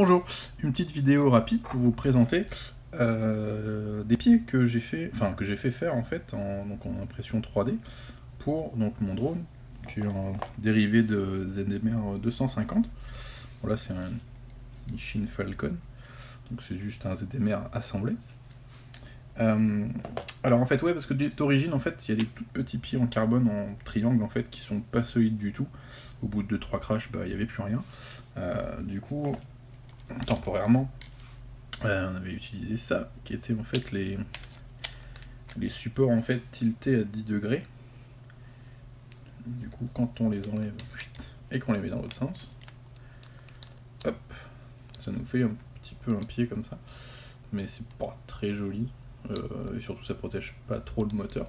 Bonjour, une petite vidéo rapide pour vous présenter des pieds que j'ai fait, faire en fait donc en impression 3D pour donc mon drone, qui est un dérivé de ZMR 250. Bon, là c'est un Nishin Falcon, donc c'est juste un ZMR assemblé. Alors en fait ouais, parce que d'origine en fait il y a des tout petits pieds en carbone en triangle en fait qui sont pas solides du tout. Au bout de 2-3 crashs, bah il n'y avait plus rien. Du coup, temporairement, on avait utilisé ça, qui était en fait les supports en fait tiltés à 10 degrés. Du coup, quand on les enlève et qu'on les met dans l'autre sens, hop, ça nous fait un petit peu un pied comme ça. Mais c'est pas très joli, et surtout ça protège pas trop le moteur.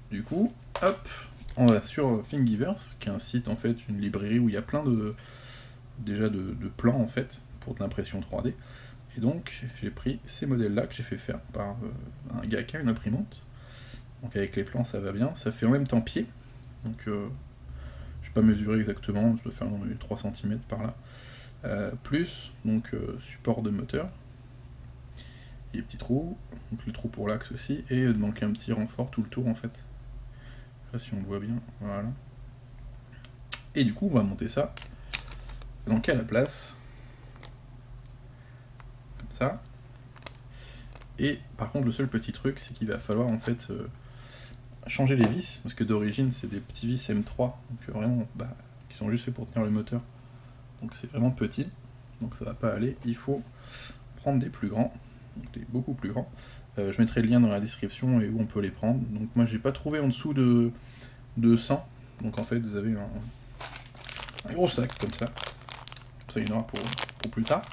Du coup, hop, on va sur Thingiverse, qui est un site en fait, une librairie où il y a plein de plans en fait pour de l'impression 3D. Et donc j'ai pris ces modèles-là que j'ai fait faire par un gars qui a une imprimante. Donc avec les plans ça va bien, ça fait en même temps pied. Donc je ne vais pas mesurer exactement, je dois faire dans les 3 cm par là. Plus donc support de moteur. Et les petits trous, donc les trous pour l'axe aussi, et donc un petit renfort tout le tour en fait. Je sais pas si on le voit bien, voilà. Et du coup on va monter ça donc à la place. Comme ça. Et par contre le seul petit truc c'est qu'il va falloir en fait changer les vis, parce que d'origine c'est des petits vis M3, donc vraiment qui sont juste faits pour tenir le moteur. Donc c'est vraiment petit, donc ça va pas aller, il faut prendre des plus grands, donc des beaucoup plus grands. Je mettrai le lien dans la description et où on peut les prendre. Donc moi j'ai pas trouvé en dessous de 100, donc en fait vous avez un gros sac comme ça il y en aura pour plus tard.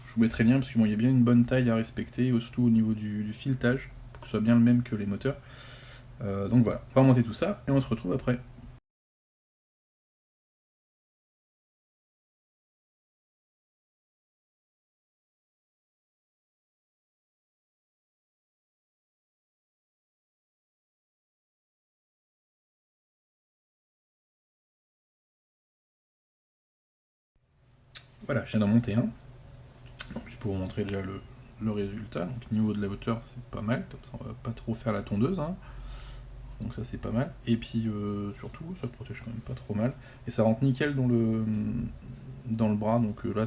Je vous mettrai le lien parce qu'il y a bien une bonne taille à respecter, surtout au niveau du filetage, pour que ce soit bien le même que les moteurs. Donc voilà, on va monter tout ça et on se retrouve après. Voilà, je viens d'en monter un. Donc, juste pour vous montrer déjà le résultat. Donc niveau de la hauteur, c'est pas mal, comme ça on va pas trop faire la tondeuse. Hein. Donc ça c'est pas mal. Et puis surtout, ça protège quand même pas trop mal. Et ça rentre nickel dans le bras. Donc là,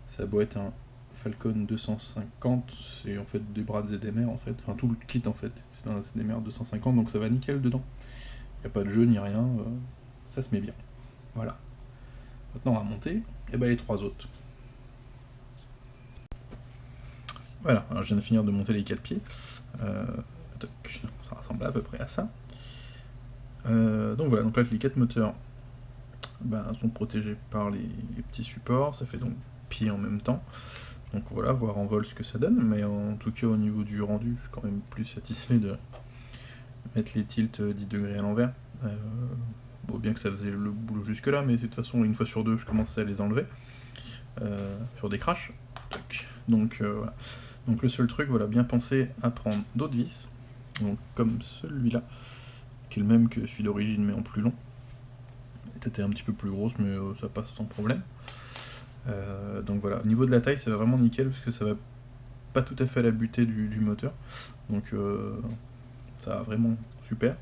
ça doit être un Falcon 250. C'est en fait des bras de ZMR en fait. Enfin tout le kit en fait. C'est un ZMR 250, donc ça va nickel dedans. Il n'y a pas de jeu ni rien. Ça se met bien. Voilà. Maintenant on va monter les 3 autres. Voilà, alors je viens de finir de monter les 4 pieds. Ça ressemble à peu près à ça. Donc voilà, donc là les 4 moteurs sont protégés par les petits supports, ça fait donc pied en même temps. Donc voilà, voir en vol ce que ça donne, mais en tout cas au niveau du rendu, je suis quand même plus satisfait de mettre les tilts 10 degrés à l'envers. Bon, bien que ça faisait le boulot jusque là, mais de toute façon une fois sur deux je commençais à les enlever sur des crashs. Donc voilà. Donc le seul truc, voilà, bien penser à prendre d'autres vis, donc comme celui-là, qui est le même que celui d'origine mais en plus long. La tête est un petit peu plus grosse mais ça passe sans problème. Donc voilà, au niveau de la taille ça va vraiment nickel parce que ça va pas tout à fait à la butée du moteur. Donc ça va vraiment super.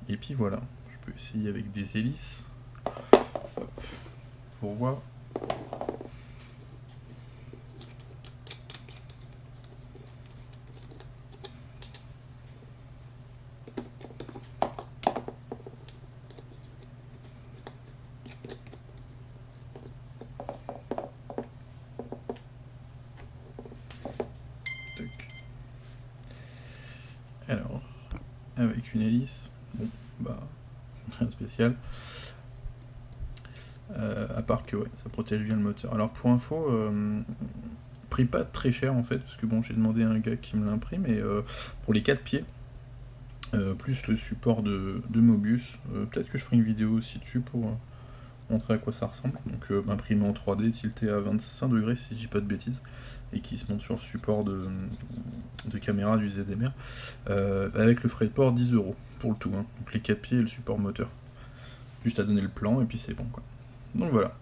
Et puis voilà, je peux essayer avec des hélices. Hop, pour voir. Alors, avec une hélice, bon, rien de spécial. À part que ouais, ça protège bien le moteur. Alors pour info, prix pas très cher en fait, parce que bon, j'ai demandé à un gars qui me l'imprime, et pour les 4 pieds, plus le support de Mobius, peut-être que je ferai une vidéo aussi dessus pour montrer à quoi ça ressemble. Donc imprimé en 3D, tilté à 25 degrés si je dis pas de bêtises, et qui se monte sur le support de caméra du ZMR, avec le frais de port 10 € pour le tout, hein. Donc les 4 pieds et le support moteur. Juste à donner le plan et puis c'est bon quoi. Donc voilà.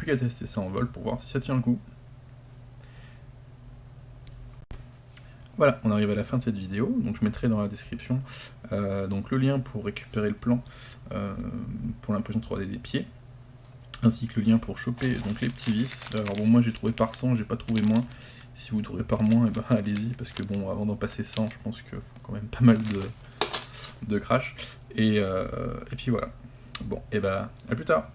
plus qu'à tester ça en vol pour voir si ça tient le coup. Voilà, on arrive à la fin de cette vidéo, donc je mettrai dans la description donc le lien pour récupérer le plan pour l'impression 3D des pieds, ainsi que le lien pour choper donc les petits vis. Alors bon, moi j'ai trouvé par 100, j'ai pas trouvé moins. Si vous trouvez par moins, et ben allez-y, parce que bon, avant d'en passer 100, je pense qu'il faut quand même pas mal de crash. Et puis voilà. Bon, et ben à plus tard.